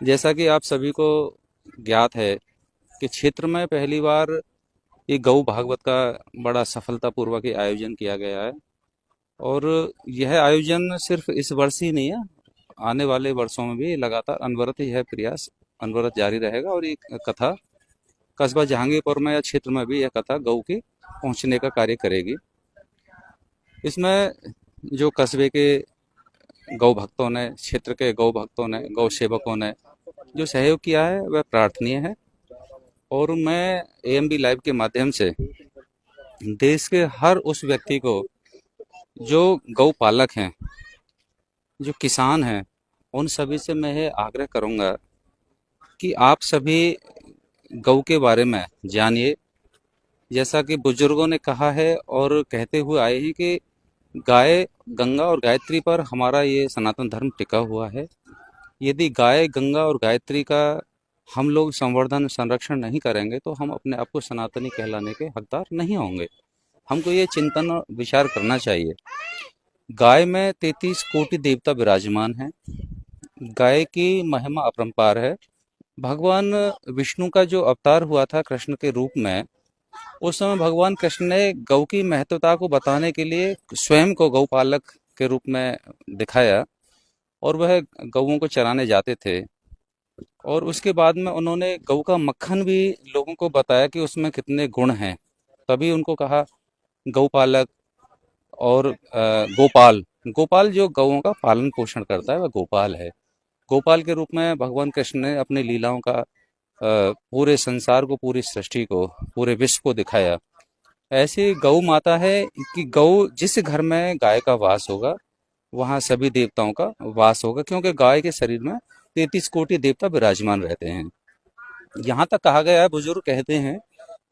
जैसा कि आप सभी को ज्ञात है कि क्षेत्र में पहली बार ये गौ भागवत का बड़ा सफलतापूर्वक ये आयोजन किया गया है। और यह आयोजन सिर्फ इस वर्ष ही नहीं है, आने वाले वर्षों में भी लगातार अनवरत यह प्रयास अनवरत जारी रहेगा। और ये कथा कस्बा जहांगीरपुर में या क्षेत्र में भी यह कथा गौ की पहुंचने का कार्य करेगी। इसमें जो कस्बे के गौ भक्तों ने, क्षेत्र के गौ भक्तों ने, गौ सेवकों ने जो सहयोग किया है वह प्रार्थनीय है। और मैं एएमबी लाइव के माध्यम से देश के हर उस व्यक्ति को जो गौ पालक हैं, जो किसान हैं, उन सभी से मैं ये आग्रह करूंगा कि आप सभी गौ के बारे में जानिए। जैसा कि बुजुर्गों ने कहा है और कहते हुए आए हैं कि गाय, गंगा और गायत्री पर हमारा ये सनातन धर्म टिका हुआ है। यदि गाय, गंगा और गायत्री का हम लोग संवर्धन संरक्षण नहीं करेंगे तो हम अपने आप को सनातनी कहलाने के हकदार नहीं होंगे। हमको ये चिंतन और विचार करना चाहिए। गाय में 33 कोटि देवता विराजमान हैं। गाय की महिमा अपरंपार है। भगवान विष्णु का जो अवतार हुआ था कृष्ण के रूप में, उस समय भगवान कृष्ण ने गौ की महत्वता को बताने के लिए स्वयं को गौपालक के रूप में दिखाया। और वह गौओं को चराने जाते थे। और उसके बाद में उन्होंने गऊ का मक्खन भी लोगों को बताया कि उसमें कितने गुण हैं। तभी उनको कहा गौपालक। और गोपाल, गोपाल जो गौओं का पालन पोषण करता है वह गोपाल है। गोपाल के रूप में भगवान कृष्ण ने अपनी लीलाओं का पूरे संसार को, पूरी सृष्टि को, पूरे विश्व को दिखाया। ऐसी गौ माता है कि गौ जिस घर में गाय का वास होगा वहाँ सभी देवताओं का वास होगा, क्योंकि गाय के शरीर में 33 कोटि देवता विराजमान रहते हैं। यहाँ तक कहा गया है, बुजुर्ग कहते हैं,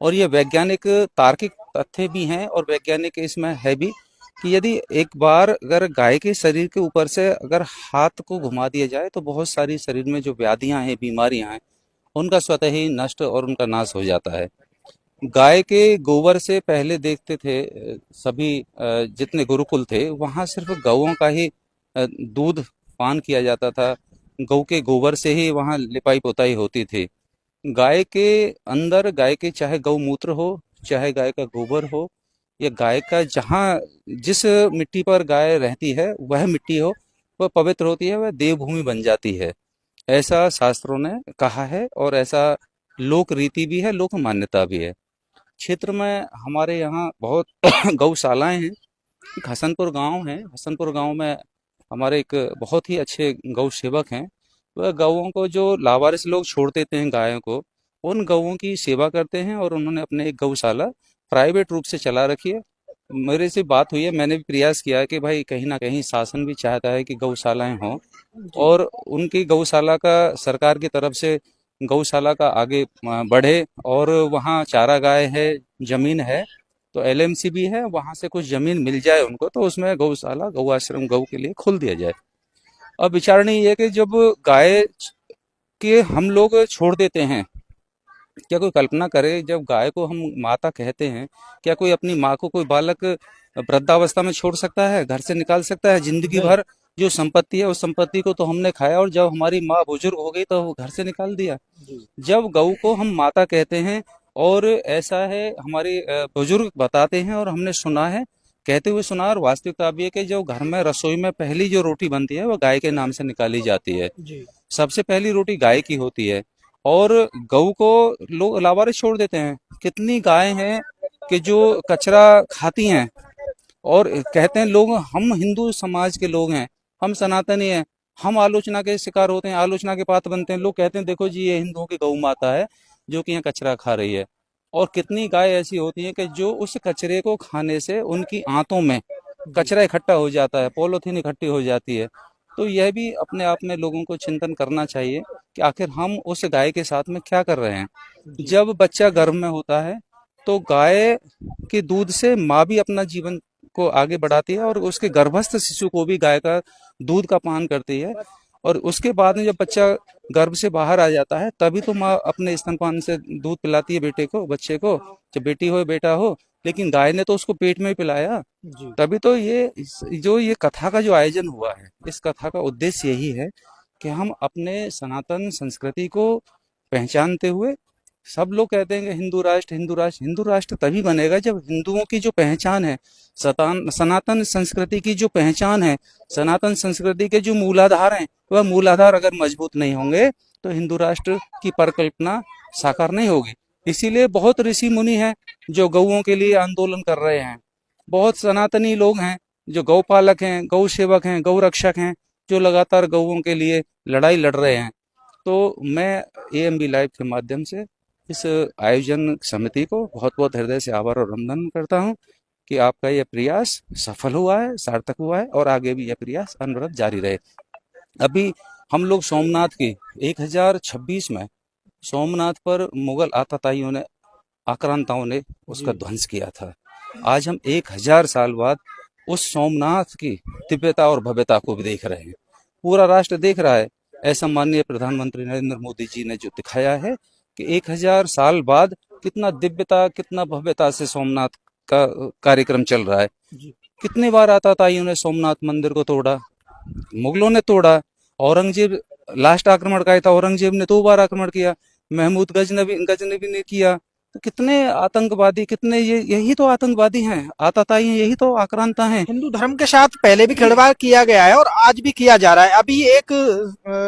और ये वैज्ञानिक तार्किक तथ्य भी हैं और वैज्ञानिक इसमें है भी, कि यदि एक बार अगर गाय के शरीर के ऊपर से अगर हाथ को घुमा दिया जाए तो बहुत सारी शरीर में जो व्याधियां हैं, बीमारियां हैं, उनका स्वतः ही नष्ट और उनका नाश हो जाता है। गाय के गोबर से पहले देखते थे सभी जितने गुरुकुल थे वहाँ सिर्फ गौओं का ही दूध पान किया जाता था। गौ के गोबर से ही वहाँ लिपाई पोताई होती थी। गाय के अंदर, गाय के चाहे गौमूत्र हो, चाहे गाय का गोबर हो, या गाय का जहाँ जिस मिट्टी पर गाय रहती है वह मिट्टी हो, वह पवित्र होती है, वह देवभूमि बन जाती है। ऐसा शास्त्रों ने कहा है और ऐसा लोक रीति भी है, लोक मान्यता भी है। क्षेत्र में हमारे यहाँ बहुत गौशालाएं हैं। एक हसनपुर गांव है। हसनपुर गांव में हमारे एक बहुत ही अच्छे गौ सेवक हैं। वह गौओं को, जो लावारिस लोग छोड़ देते हैं गायों को, उन गौओं की सेवा करते हैं। और उन्होंने अपने एक गौशाला प्राइवेट रूप से चला रखी है। मेरे से बात हुई है, मैंने भी प्रयास किया है कि भाई कहीं ना कहीं शासन भी चाहता है कि गौशालाएं हों, जी। और उनकी गौशाला का सरकार की तरफ से गौशाला का आगे बढ़े। और वहाँ चारागाह है, जमीन है, तो एलएमसी भी है, वहाँ से कुछ जमीन मिल जाए उनको तो उसमें गौशाला, गौ आश्रम गौ के लिए खोल दिया जाए। अब विचारणीय ये है कि जब गाय के हम लोग छोड़ देते हैं, क्या कोई कल्पना करे जब गाय को हम माता कहते हैं, क्या कोई अपनी माँ को, कोई बालक वृद्धावस्था में छोड़ सकता है, घर से निकाल सकता है? जिंदगी नहीं। भर जो संपत्ति है उस संपत्ति को तो हमने खाया, और जब हमारी माँ बुजुर्ग हो गई तो वो घर से निकाल दिया। जी। जब गऊ को हम माता कहते हैं, और ऐसा है हमारे बुजुर्ग बताते हैं और हमने सुना है, कहते हुए सुना, और वास्तविकता भी है कि जो घर में रसोई में पहली जो रोटी बनती है वो गाय के नाम से निकाली जाती है। जी। सबसे पहली रोटी गाय की होती है। और गऊ को लोग लावारिस छोड़ देते हैं। कितनी गाय हैं कि जो कचरा खाती हैं, और कहते हैं लोग, हम हिंदू समाज के लोग हैं, हम सनातनी हैं, हम आलोचना के शिकार होते हैं, आलोचना के पात्र बनते हैं। लोग कहते हैं देखो जी ये हिंदुओं की गौ माता है जो कि यहाँ कचरा खा रही है। और कितनी गाय ऐसी होती हैं कि जो उस कचरे को खाने से उनकी आंतों में जी। कचरा इकट्ठा हो जाता है, पॉलीथीन इकट्ठी हो जाती है। तो यह भी अपने आप में लोगों को चिंतन करना चाहिए कि आखिर हम उस गाय के साथ में क्या कर रहे हैं। जी। जब बच्चा गर्भ में होता है तो गाय के दूध से माँ भी अपना जीवन को आगे बढ़ाती है, और उसके गर्भस्थ शिशु को भी गाय का दूध का पान करती है। और उसके बाद में जब बच्चा गर्भ से बाहर आ जाता है तभी तो माँ अपने स्तनपान से दूध पिलाती है बेटे को, बच्चे को, चाहे बेटी हो बेटा हो। लेकिन गाय ने तो उसको पेट में ही पिलाया। जी। तभी तो ये जो ये कथा का जो आयोजन हुआ है, इस कथा का उद्देश्य यही है कि हम अपने सनातन संस्कृति को पहचानते हुए, सब लोग कहते हैं कि हिंदू राष्ट्र, हिंदू राष्ट्र, हिंदू राष्ट्र तभी बनेगा जब हिंदुओं की जो पहचान है, सनातन संस्कृति की जो पहचान है, सनातन संस्कृति के जो मूलाधार हैं, वह मूलाधार अगर मजबूत नहीं होंगे तो हिंदू राष्ट्र की परिकल्पना साकार नहीं होगी। इसीलिए बहुत ऋषि मुनि हैं जो गौओं के लिए आंदोलन कर रहे हैं, बहुत सनातनी लोग हैं जो गौपालक हैं, गौ सेवक हैं, गौ रक्षक हैं, जो लगातार गौओं के लिए लड़ाई लड़ रहे हैं। तो मैं एएमबी लाइव के माध्यम से इस आयोजन समिति को बहुत बहुत हृदय से आभार और अभिनंदन करता हूं कि आपका यह प्रयास सफल हुआ है, सार्थक हुआ है, और आगे भी यह प्रयास अनवरत जारी रहे। अभी हम लोग सोमनाथ की 1026 में सोमनाथ पर मुगल आतताइयों ने, आक्रांताओं ने उसका ध्वंस किया था। आज हम 1000 साल बाद उस सोमनाथ की दिव्यता और भव्यता को भी देख रहे हैं, पूरा राष्ट्र देख रहा है। ऐसा माननीय प्रधानमंत्री नरेंद्र मोदी जी ने जो दिखाया है कि 1000 साल बाद कितना दिव्यता, कितना भव्यता से सोमनाथ का कार्यक्रम चल रहा है। कितनी बार आतताइयों ने सोमनाथ मंदिर को तोड़ा, मुगलों ने तोड़ा, औरंगजेब लास्ट आक्रमण का था, औरंगजेब ने 2 बार आक्रमण किया, महमूद गजनबी ने किया। तो कितने आतंकवादी, कितने यही तो आतंकवादी हैं, आतताई हैं, यही तो आक्रांता हैं। हिंदू धर्म के साथ पहले भी खिलवाड़ किया गया है और आज भी किया जा रहा है। अभी एक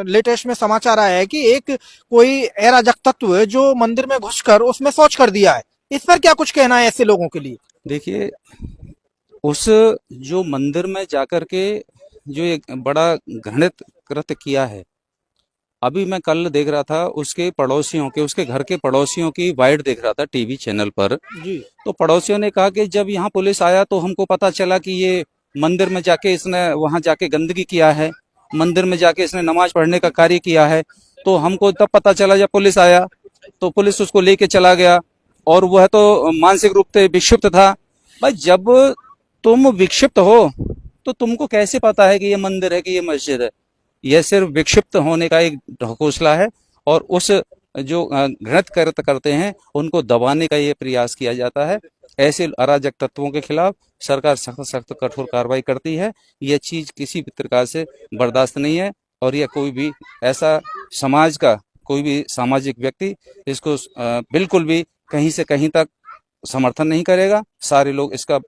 लेटेस्ट में समाचार आया है कि एक कोई अराजक तत्व जो मंदिर में घुसकर उसमें शौच कर दिया है। इस पर क्या कुछ कहना है ऐसे लोगों के लिए? देखिए, उस जो मंदिर में जाकर के जो एक बड़ा घृणित कृत्य किया है, अभी मैं कल देख रहा था उसके पड़ोसियों के, उसके घर के पड़ोसियों की वाइड देख रहा था टीवी चैनल पर। जी। तो पड़ोसियों ने कहा कि जब यहाँ पुलिस आया तो हमको पता चला कि ये मंदिर में जाके इसने वहां जाके गंदगी किया है, मंदिर में जाके इसने नमाज पढ़ने का कार्य किया है। तो हमको तब पता चला जब पुलिस आया, तो पुलिस उसको लेके चला गया, और वह तो मानसिक रूप से विक्षिप्त था। भाई, जब तुम विक्षिप्त हो तो तुमको कैसे पता है कि ये मंदिर है कि ये मस्जिद है? यह सिर्फ विक्षिप्त होने का एक ढकोसला है, और उस जो घृणित कृत्य करते हैं उनको दबाने का ये प्रयास किया जाता है। ऐसे अराजक तत्वों के खिलाफ सरकार सख्त सख्त कठोर कार्रवाई करती है। यह चीज किसी भी प्रकार से बर्दाश्त नहीं है, और यह कोई भी ऐसा समाज का कोई भी सामाजिक व्यक्ति इसको बिल्कुल भी कहीं से कहीं तक समर्थन नहीं करेगा। सारे लोग इसका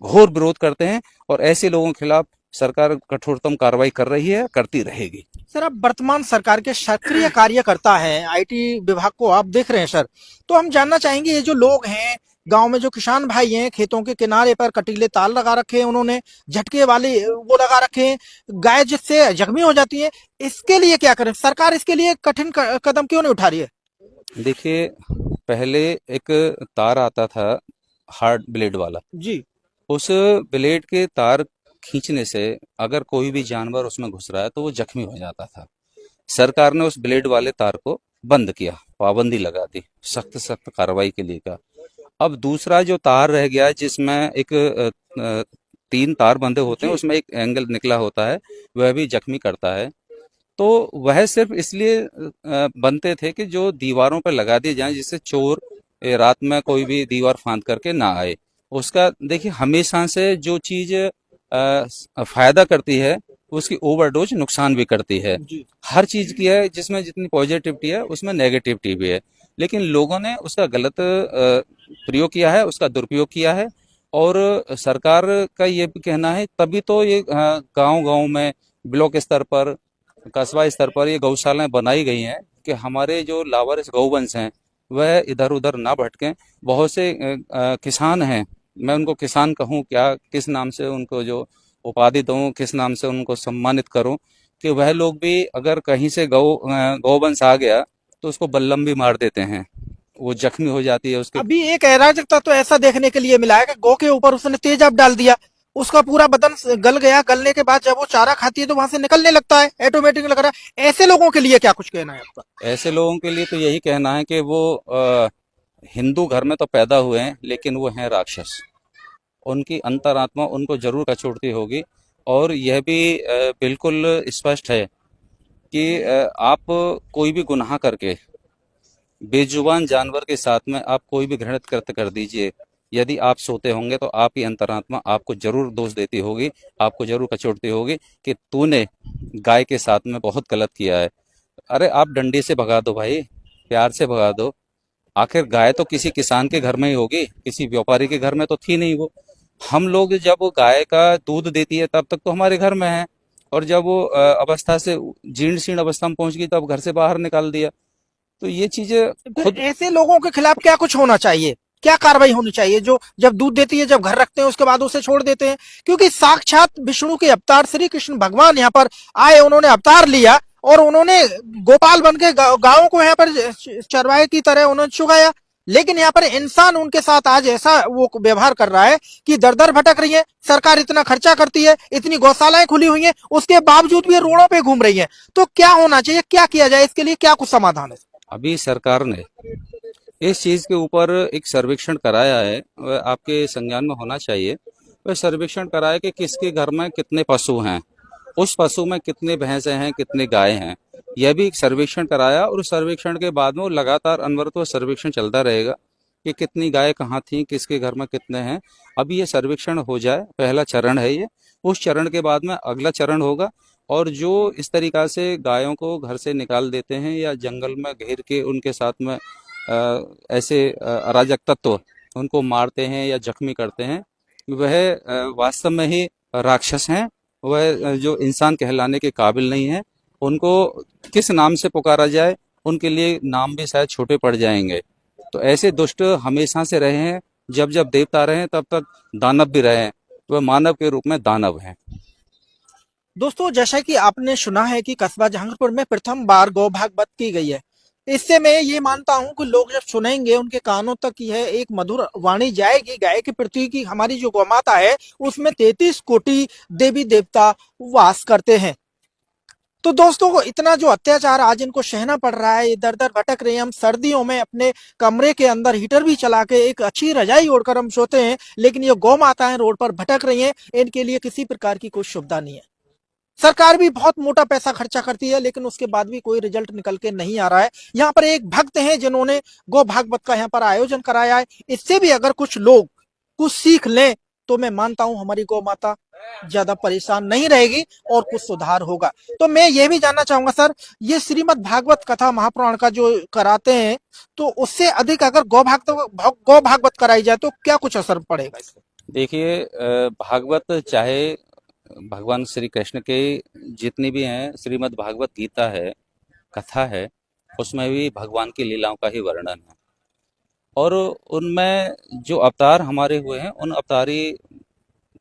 घोर विरोध करते हैं, और ऐसे लोगों के खिलाफ सरकार कठोरतम कार्रवाई कर रही है, करती रहेगी। सर, आप वर्तमान सरकार के सक्रिय कार्यकर्ता हैं, आईटी विभाग को आप देख रहे हैं सर। तो हम जानना चाहेंगे, ये जो लोग हैं गांव में, जो किसान भाई हैं, खेतों के किनारे पर कटीले तार लगा रखे हैं, उन्होंने झटके वाले वो लगा रखे हैं, गाय जिससे जख्मी हो जाती है, इसके लिए क्या करें? सरकार इसके लिए कठिन कदम क्यों नहीं उठा रही है? देखिए, पहले एक तार आता था हार्ड ब्लेड वाला, जी। उस ब्लेड के तार खींचने से अगर कोई भी जानवर उसमें घुस रहा है तो वो जख्मी हो जाता था। सरकार ने उस ब्लेड वाले तार को बंद किया, पाबंदी लगा दी, सख्त सख्त कार्रवाई के लिए कहा। अब दूसरा जो तार रह गया है जिसमें एक 3 तार बंधे होते हैं, जी। उसमें एक एंगल निकला होता है, वह भी जख्मी करता है। तो वह सिर्फ इसलिए बनते थे कि जो दीवारों पर लगा दिए जाएं, जिससे चोर रात में कोई भी दीवार फांद करके ना आए। उसका देखिए, हमेशा से जो चीज फायदा करती है उसकी ओवरडोज नुकसान भी करती है। जी। हर चीज की है, जिसमें जितनी पॉजिटिविटी है उसमें नेगेटिविटी भी है, लेकिन लोगों ने उसका गलत प्रयोग किया है, उसका दुरुपयोग किया है। और सरकार का ये भी कहना है, तभी तो ये गांव गांव में, ब्लॉक स्तर पर, कस्बा स्तर पर ये गौशालाएं बनाई गई हैं कि हमारे जो लावारिस गौवंश हैं वह इधर उधर ना भटकें। बहुत से किसान हैं, मैं उनको किसान कहूँ क्या, किस नाम से उनको जो उपाधि दूँ, किस नाम से उनको सम्मानित करूँ, कि वह लोग भी अगर कहीं से गौवंश आ गया तो उसको बल्लम भी मार देते हैं, वो जख्मी हो जाती है उसके। अभी एक अराजकता तो ऐसा देखने के लिए मिला है कि गौ के ऊपर उसने तेजाब डाल दिया, उसका पूरा बदन गल गया। गलने के बाद जब वो चारा खाती है तो वहां से निकलने लगता है, ऑटोमेटिक लग रहा है। ऐसे लोगों के लिए क्या कुछ कहना है आपका? ऐसे लोगों के लिए तो यही कहना है कि वो हिंदू घर में तो पैदा हुए हैं लेकिन वो हैं राक्षस। उनकी अंतरात्मा उनको जरूर कचोटती होगी। और यह भी बिल्कुल स्पष्ट है कि आप कोई भी गुनाह करके बेजुबान जानवर के साथ में आप कोई भी घृणित कृत्य कर दीजिए, यदि आप सोते होंगे तो आपकी अंतरात्मा आपको जरूर दोष देती होगी, आपको जरूर कचोटती होगी कि तूने गाय के साथ में बहुत गलत किया है। अरे आप डंडे से भगा दो भाई, प्यार से भगा दो। आखिर गाय तो किसी किसान के घर में ही होगी, किसी व्यापारी के घर में तो थी नहीं वो। हम लोग जब वो गाय का दूध देती है तब तक तो हमारे घर में है, और जब वो अवस्था से जीर्ण शीर्ण अवस्था में पहुंच गई तब घर से बाहर निकाल दिया। तो ये चीजें तो खुद ऐसे लोगों के खिलाफ क्या कुछ होना चाहिए, क्या कार्रवाई होनी चाहिए, जो जब दूध देती है, जब घर रखते हैं, उसके बाद उसे छोड़ देते हैं? क्योंकि साक्षात विष्णु के अवतार श्री कृष्ण भगवान यहाँ पर आए, उन्होंने अवतार लिया और उन्होंने गोपाल बन के गायों को यहाँ पर चरवाहे की तरह उन्होंने चुगाया। लेकिन यहाँ पर इंसान उनके साथ आज ऐसा वो व्यवहार कर रहा है कि दर दर भटक रही है। सरकार इतना खर्चा करती है, इतनी गौशालाएं खुली हुई हैं, उसके बावजूद भी ये रोडों पे घूम रही है। तो क्या होना चाहिए, क्या किया जाए, इसके लिए क्या कुछ समाधान है? अभी सरकार ने इस चीज के ऊपर एक सर्वेक्षण कराया है, वह आपके संज्ञान में होना चाहिए। वह सर्वेक्षण कराया कि किसके घर में कितने पशु हैं, उस पशु में कितने भैंसे हैं, कितने गाय हैं। यह भी एक सर्वेक्षण कराया, और उस सर्वेक्षण के बाद में वो लगातार अनवरत वो सर्वेक्षण चलता रहेगा कि कितनी गाय कहाँ थी, किसके घर में कितने हैं। अभी ये सर्वेक्षण हो जाए, पहला चरण है ये। उस चरण के बाद में अगला चरण होगा, और जो इस तरीका से गायों को घर से निकाल देते हैं या जंगल में घेर के उनके साथ में ऐसे अराजक तत्व उनको मारते हैं या जख्मी करते हैं, वह वास्तव में ही राक्षस हैं। वह जो इंसान कहलाने के काबिल नहीं है। उनको किस नाम से पुकारा जाए, उनके लिए नाम भी शायद छोटे पड़ जाएंगे। तो ऐसे दुष्ट हमेशा से रहे हैं, जब जब देवता रहे हैं तब तक दानव भी रहे हैं। वह मानव के रूप में दानव हैं। दोस्तों, जैसा कि आपने सुना है कि कस्बा जहांगीरपुर में प्रथम बार गौ भागवत की गई है। इससे मैं ये मानता हूं कि लोग जब सुनेंगे, उनके कानों तक यह एक मधुर वाणी जाएगी गाय के प्रति की हमारी जो गौ माता है उसमें 33 कोटि देवी देवता वास करते हैं। तो दोस्तों, इतना जो अत्याचार आज इनको सहना पड़ रहा है, इधर उधर भटक रहे हैं, हम सर्दियों में अपने कमरे के अंदर हीटर भी चला के एक अच्छी रजाई ओढ़कर हम सोते हैं, लेकिन ये गौ माताएं रोड पर भटक रही हैं, इनके लिए किसी प्रकार की कोई सुविधा नहीं है। सरकार भी बहुत मोटा पैसा खर्चा करती है, लेकिन उसके बाद भी कोई रिजल्ट निकल के नहीं आ रहा है। यहाँ पर एक भक्त हैं जिन्होंने गौ भागवत का यहाँ पर आयोजन कराया है। इससे भी अगर कुछ लोग कुछ सीख लें तो मैं मानता हूं हमारी गौ माता ज्यादा परेशान नहीं रहेगी और कुछ सुधार होगा। तो मैं ये भी जानना चाहूंगा सर, ये श्रीमद् भागवत कथा महापुराण का जो कराते हैं, तो उससे अधिक अगर गौ भागवत कराई जाए तो क्या कुछ असर पड़ेगा इससे? देखिए, भागवत चाहे भगवान श्री कृष्ण के जितनी भी हैं, श्रीमद् भागवत गीता है, कथा है, उसमें भी भगवान की लीलाओं का ही वर्णन है। और उनमें जो अवतार हमारे हुए हैं, उन अवतारी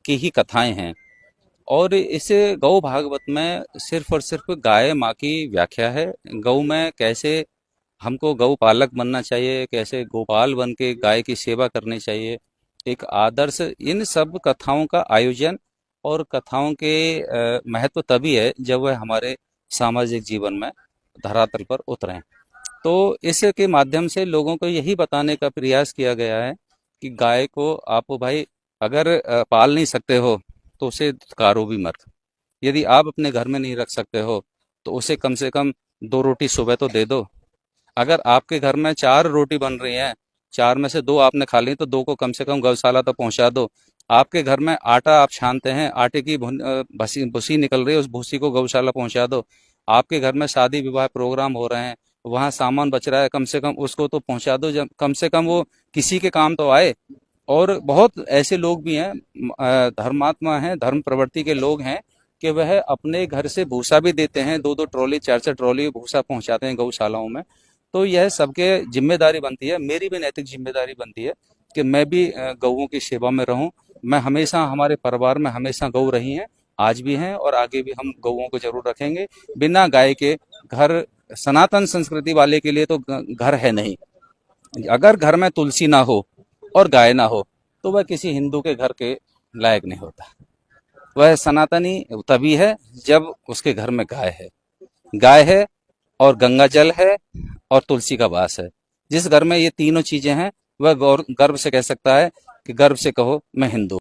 की ही कथाएं हैं। और इस गौ भागवत में सिर्फ और सिर्फ गाय माँ की व्याख्या है। गौ में कैसे हमको गौ पालक बनना चाहिए, कैसे गोपाल बन के गाय की सेवा करनी चाहिए, एक आदर्श, इन सब कथाओं का आयोजन और कथाओं के महत्व तभी है जब वह हमारे सामाजिक जीवन में धरातल पर उतरें। तो इसके माध्यम से लोगों को यही बताने का प्रयास किया गया है कि गाय को आप भाई अगर पाल नहीं सकते हो तो उसे धुतकारो भी मत। यदि आप अपने घर में नहीं रख सकते हो तो उसे कम से कम 2 रोटी सुबह तो दे दो। अगर आपके घर में 4 रोटी बन रही हैं, 4 में से 2 आपने खा ली, तो 2 को कम से कम गौशाला तक पहुंचा दो। आपके घर में आटा आप छानते हैं, आटे की भूसी निकल रही है, उस भूसी को गौशाला पहुंचा दो। आपके घर में शादी विवाह प्रोग्राम हो रहे हैं, वहां सामान बच रहा है, कम से कम उसको तो पहुंचा दो, जब कम से कम वो किसी के काम तो आए। और बहुत ऐसे लोग भी हैं, धर्मात्मा हैं, धर्म प्रवृत्ति के लोग हैं, कि वह अपने घर से भूसा भी देते हैं, 2-2 ट्रॉली 4-4 ट्रॉली भूसा पहुंचाते हैं गौशालाओं में। तो यह सबके जिम्मेदारी बनती है, मेरी भी नैतिक जिम्मेदारी बनती है कि मैं भी गौओं की सेवा में रहूं। मैं हमेशा, हमारे परिवार में हमेशा गौ रही हैं, आज भी हैं, और आगे भी हम गौओं को जरूर रखेंगे। बिना गाय के घर सनातन संस्कृति वाले के लिए तो घर है नहीं। अगर घर में तुलसी ना हो और गाय ना हो तो वह किसी हिंदू के घर के लायक नहीं होता। वह सनातनी तभी है जब उसके घर में गाय है और गंगा जल है और तुलसी का वास है। जिस घर में ये तीनों चीजें हैं वह गर्व से कह सकता है कि गर्व से कहो मैं हिंदू।